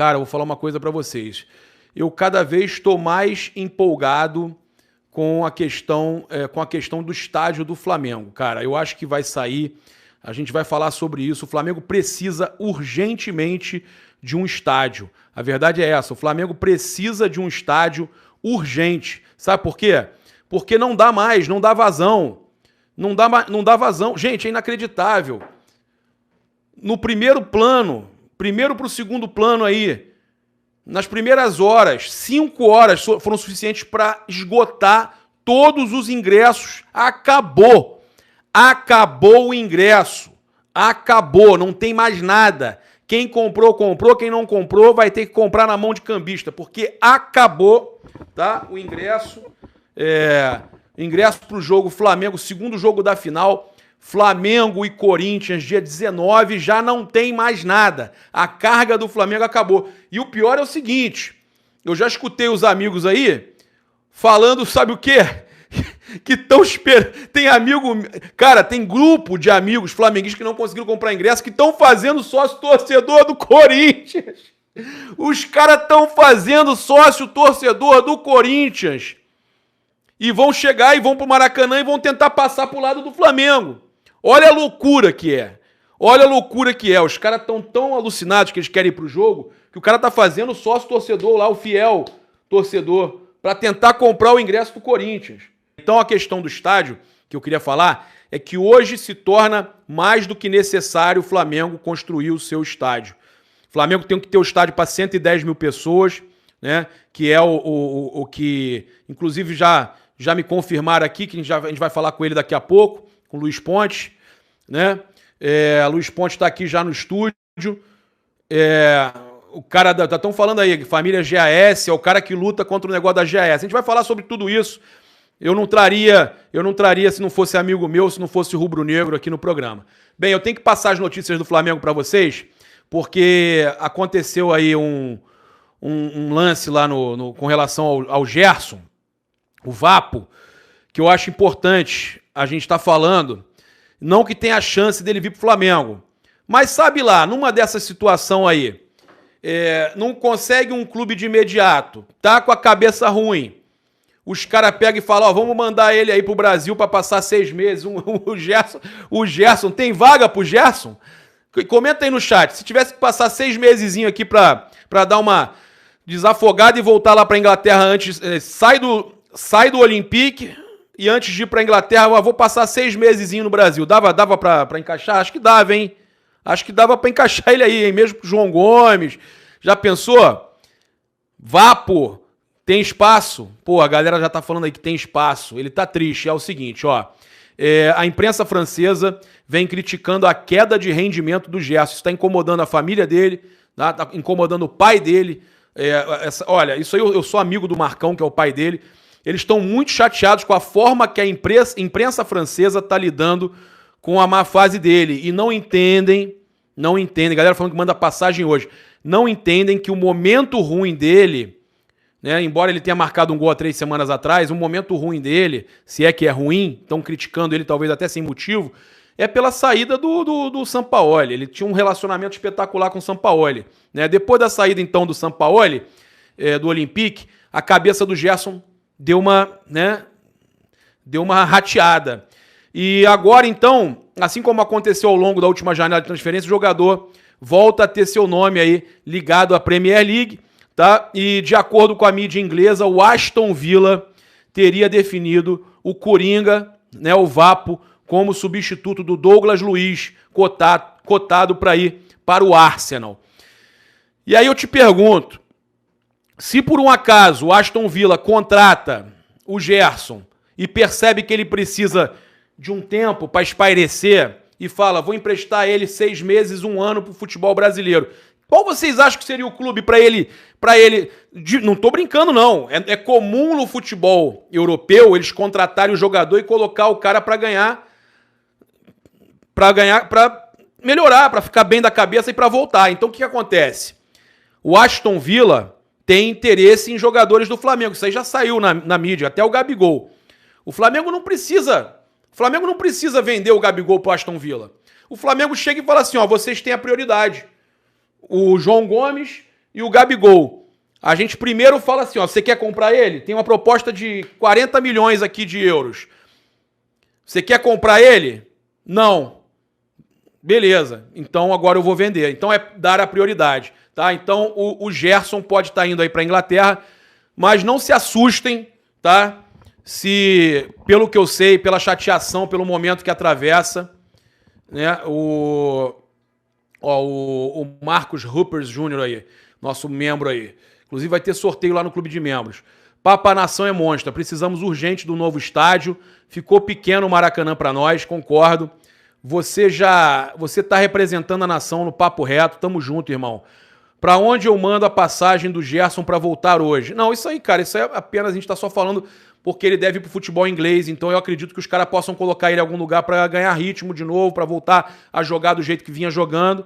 cara, eu vou falar uma coisa para vocês. Eu cada vez estou mais empolgado com a questão do estádio do Flamengo. Cara, eu acho que vai sair, a gente vai falar sobre isso. O Flamengo precisa urgentemente de um estádio. A verdade é essa, o Flamengo precisa de um estádio urgente. Sabe por quê? Porque não dá mais, não dá vazão. Não dá vazão. Gente, é inacreditável. No primeiro plano, primeiro para o segundo plano aí, nas primeiras horas, 5 horas foram suficientes para esgotar todos os ingressos. Acabou. Acabou o ingresso. Acabou, não tem mais nada. Quem comprou, comprou. Quem não comprou vai ter que comprar na mão de cambista, porque acabou, tá? O ingresso. Ingresso para o jogo Flamengo, segundo jogo da final, Flamengo e Corinthians, dia 19, já não tem mais nada. A carga do Flamengo acabou. E o pior é o seguinte, eu já escutei os amigos aí falando, sabe o quê? Que estão esperando. Tem amigo, cara, tem grupo de amigos flamenguistas que não conseguiram comprar ingresso, que estão fazendo sócio torcedor do Corinthians. Os caras estão fazendo sócio torcedor do Corinthians. E vão chegar e vão pro Maracanã e vão tentar passar pro lado do Flamengo. Olha a loucura que é. Olha a loucura que é. Os caras estão tão alucinados que eles querem ir pro jogo que o cara tá fazendo sócio torcedor lá, o fiel torcedor, para tentar comprar o ingresso do Corinthians. Então a questão do estádio que eu queria falar é que hoje se torna mais do que necessário o Flamengo construir o seu estádio. O Flamengo tem que ter o estádio para 110 mil pessoas, né? Que é o que, inclusive, já me confirmaram aqui, que a gente vai falar com ele daqui a pouco, com o Luiz Pontes, né? Luiz Pontes está aqui já no estúdio. O cara, estão falando aí, família GAS, é o cara que luta contra o negócio da GAS. A gente vai falar sobre tudo isso. Eu não traria se não fosse amigo meu, se não fosse rubro-negro aqui no programa. Bem, eu tenho que passar as notícias do Flamengo para vocês, porque aconteceu aí um lance lá com relação ao Gerson, o Vapo, que eu acho importante a gente estar falando, não que tenha a chance dele vir pro Flamengo, mas sabe lá, numa dessa situação aí, não consegue um clube de imediato, tá com a cabeça ruim, os caras pegam e falam, vamos mandar ele aí pro Brasil para passar 6 meses, o Gerson, tem vaga pro Gerson? Comenta aí no chat, se tivesse que passar 6 mesezinho aqui para dar uma desafogada e voltar lá pra Inglaterra antes, sai do Olympique e antes de ir pra Inglaterra, eu vou passar 6 mesezinho no Brasil. Dava pra encaixar? Acho que dava, hein? Acho que dava pra encaixar ele aí, hein? Mesmo pro João Gomes. Já pensou? Vapo, tem espaço? Pô, a galera já tá falando aí que tem espaço. Ele tá triste. É o seguinte, ó. A imprensa francesa vem criticando a queda de rendimento do Gerson. Isso tá incomodando a família dele, tá incomodando o pai dele. Olha, isso aí eu sou amigo do Marcão, que é o pai dele. Eles estão muito chateados com a forma que a imprensa francesa está lidando com a má fase dele. E não entendem, galera falando que manda passagem hoje, não entendem que o momento ruim dele, né, embora ele tenha marcado um gol há 3 semanas atrás, o momento ruim dele, se é que é ruim, estão criticando ele talvez até sem motivo, é pela saída do Sampaoli. Ele tinha um relacionamento espetacular com o Sampaoli, né? Depois da saída, então, do Sampaoli, do Olympique, a cabeça do Gerson deu uma rateada. E agora, então, assim como aconteceu ao longo da última janela de transferência, o jogador volta a ter seu nome aí ligado à Premier League, tá? E, de acordo com a mídia inglesa, o Aston Villa teria definido o Coringa, né, o Vapo, como substituto do Douglas Luiz, cotado para ir para o Arsenal. E aí eu te pergunto, se por um acaso o Aston Villa contrata o Gerson e percebe que ele precisa de um tempo para espairecer e fala, vou emprestar ele 6 meses, 1 ano para o futebol brasileiro, qual vocês acham que seria o clube para ele? Não estou brincando, não. É comum no futebol europeu eles contratarem o jogador e colocar o cara para melhorar, para ficar bem da cabeça e para voltar. Então o que acontece? O Aston Villa tem interesse em jogadores do Flamengo. Isso aí já saiu na mídia, até o Gabigol. O Flamengo não precisa vender o Gabigol para o Aston Villa. O Flamengo chega e fala assim, vocês têm a prioridade. O João Gomes e o Gabigol. A gente primeiro fala assim, ó, você quer comprar ele? Tem uma proposta de 40 milhões aqui de euros. Você quer comprar ele? Não. Beleza, então agora eu vou vender. Então é dar a prioridade, tá? Então o Gerson pode estar indo aí para a Inglaterra, mas não se assustem, tá? Se, pelo que eu sei, pela chateação, pelo momento que atravessa, né? O Marcos Ruppers Jr. aí, nosso membro aí. Inclusive vai ter sorteio lá no Clube de Membros. Papa Nação é monstra, precisamos urgente do novo estádio. Ficou pequeno o Maracanã para nós, concordo. Você tá representando a nação no papo reto, tamo junto, irmão. Pra onde eu mando a passagem do Gerson pra voltar hoje? Não, isso aí, cara, isso aí apenas a gente tá só falando porque ele deve ir pro futebol inglês, então eu acredito que os caras possam colocar ele em algum lugar pra ganhar ritmo de novo, pra voltar a jogar do jeito que vinha jogando.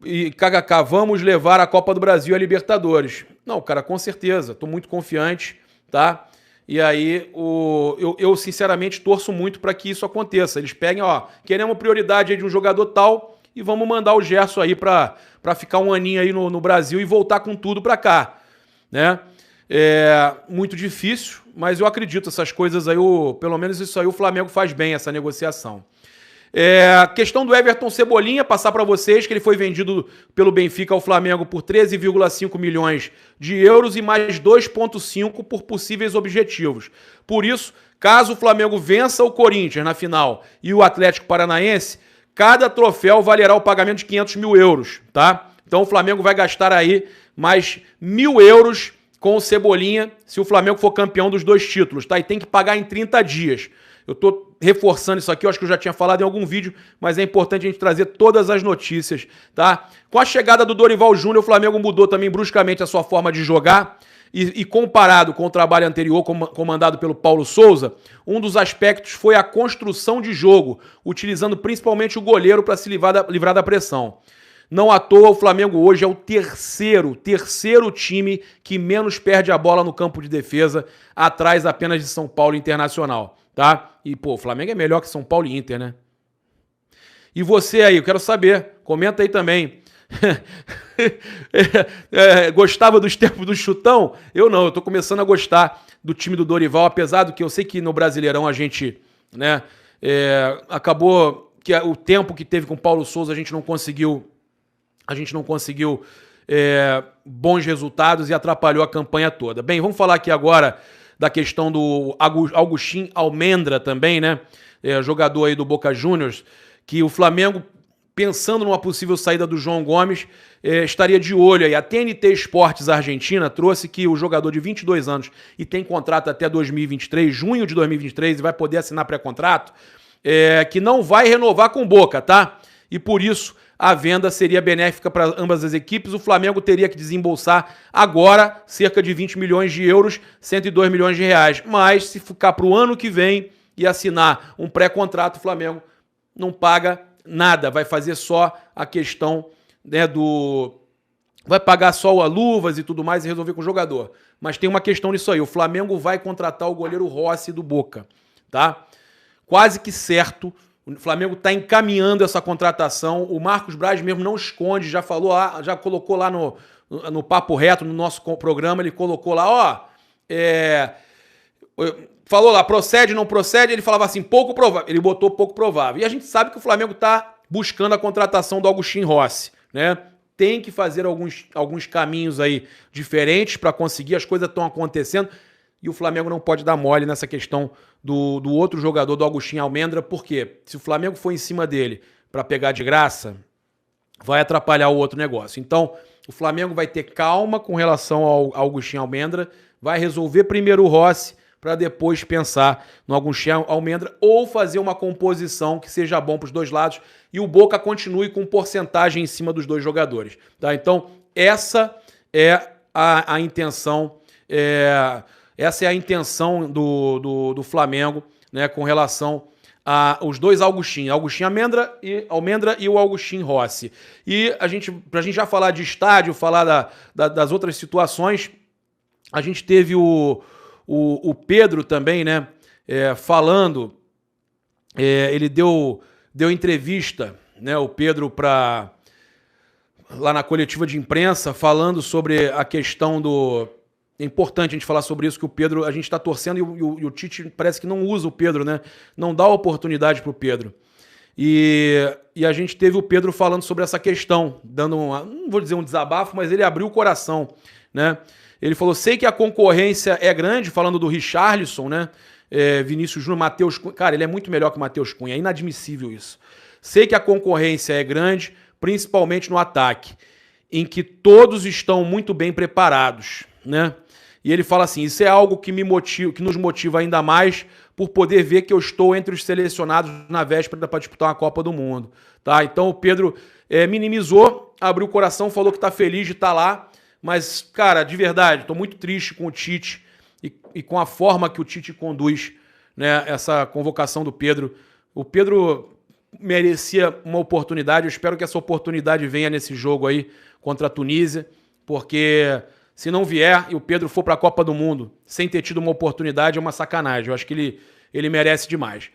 E KKK, vamos levar a Copa do Brasil a Libertadores. Não, cara, com certeza, tô muito confiante, tá? E aí, eu sinceramente torço muito para que isso aconteça. Eles peguem, ó, queremos prioridade aí de um jogador tal e vamos mandar o Gerson aí para ficar um aninho aí no Brasil e voltar com tudo para cá, né? É muito difícil, mas eu acredito, essas coisas aí, pelo menos isso aí o Flamengo faz bem, essa negociação. A questão do Everton Cebolinha, passar para vocês que ele foi vendido pelo Benfica ao Flamengo por 13,5 milhões de euros e mais 2,5 por possíveis objetivos. Por isso, caso o Flamengo vença o Corinthians na final e o Atlético Paranaense, cada troféu valerá o pagamento de 500 mil euros, tá? Então o Flamengo vai gastar aí mais 1.000 euros com o Cebolinha se o Flamengo for campeão dos 2 títulos, tá? E tem que pagar em 30 dias. Eu tô reforçando isso aqui, eu acho que eu já tinha falado em algum vídeo, mas é importante a gente trazer todas as notícias, tá? Com a chegada do Dorival Júnior, o Flamengo mudou também bruscamente a sua forma de jogar e comparado com o trabalho anterior comandado pelo Paulo Souza, um dos aspectos foi a construção de jogo, utilizando principalmente o goleiro para se livrar da pressão. Não à toa, o Flamengo hoje é o terceiro time que menos perde a bola no campo de defesa, atrás apenas de São Paulo e Internacional, tá? E, pô, o Flamengo é melhor que São Paulo e Inter, né? E você aí, eu quero saber, comenta aí também. Gostava dos tempos do chutão? Eu não, eu tô começando a gostar do time do Dorival, apesar do que eu sei que no Brasileirão a gente, né, acabou que o tempo que teve com o Paulo Souza a gente não conseguiu bons resultados e atrapalhou a campanha toda. Bem, vamos falar aqui agora da questão do Agustín Almendra também, né? Jogador aí do Boca Juniors, que o Flamengo, pensando numa possível saída do João Gomes, estaria de olho aí. A TNT Esportes Argentina trouxe que o jogador de 22 anos e tem contrato até 2023, junho de 2023, e vai poder assinar pré-contrato, que não vai renovar com o Boca, tá? E por isso a venda seria benéfica para ambas as equipes. O Flamengo teria que desembolsar agora cerca de 20 milhões de euros, 102 milhões de reais. Mas se ficar para o ano que vem e assinar um pré-contrato, o Flamengo não paga nada. Vai fazer só a questão, né, vai pagar só a luvas e tudo mais e resolver com o jogador. Mas tem uma questão nisso aí. O Flamengo vai contratar o goleiro Rossi do Boca, tá? Quase que certo. O Flamengo está encaminhando essa contratação. O Marcos Braz mesmo não esconde, já falou lá, já colocou lá no Papo Reto, no nosso programa, ele colocou lá, falou lá, procede, não procede, ele falava assim, pouco provável. Ele botou pouco provável. E a gente sabe que o Flamengo está buscando a contratação do Agustín Rossi, né? Tem que fazer alguns caminhos aí diferentes para conseguir, as coisas estão acontecendo. E o Flamengo não pode dar mole nessa questão do outro jogador, do Agustín Almendra, porque se o Flamengo for em cima dele para pegar de graça, vai atrapalhar o outro negócio. Então, o Flamengo vai ter calma com relação ao Agustín Almendra, vai resolver primeiro o Rossi, para depois pensar no Agustín Almendra ou fazer uma composição que seja bom para os dois lados e o Boca continue com porcentagem em cima dos dois jogadores. Tá? Então, essa é a intenção... Essa é a intenção do Flamengo, né, com relação aos dois Agustín Almendra e o Agustín Rossi. E pra gente já falar de estádio, falar das outras situações, a gente teve o Pedro também, né, falando, ele deu entrevista, né, o Pedro lá na coletiva de imprensa, falando sobre a questão do... É importante a gente falar sobre isso, que o Pedro, a gente está torcendo e o Tite parece que não usa o Pedro, né? Não dá oportunidade para o Pedro. E a gente teve o Pedro falando sobre essa questão, dando não vou dizer um desabafo, mas ele abriu o coração, né? Ele falou, sei que a concorrência é grande, falando do Richarlison, né? Vinícius Júnior, Matheus Cunha. Cara, ele é muito melhor que o Matheus Cunha, é inadmissível isso. Sei que a concorrência é grande, principalmente no ataque, em que todos estão muito bem preparados, né? E ele fala assim, isso é algo que nos motiva ainda mais por poder ver que eu estou entre os selecionados na véspera para disputar uma Copa do Mundo, tá? Então o Pedro minimizou, abriu o coração, falou que está feliz de estar lá, mas, cara, de verdade, estou muito triste com o Tite e com a forma que o Tite conduz, né, essa convocação do Pedro. O Pedro merecia uma oportunidade, eu espero que essa oportunidade venha nesse jogo aí contra a Tunísia, porque se não vier e o Pedro for para a Copa do Mundo sem ter tido uma oportunidade, é uma sacanagem. Eu acho que ele merece demais.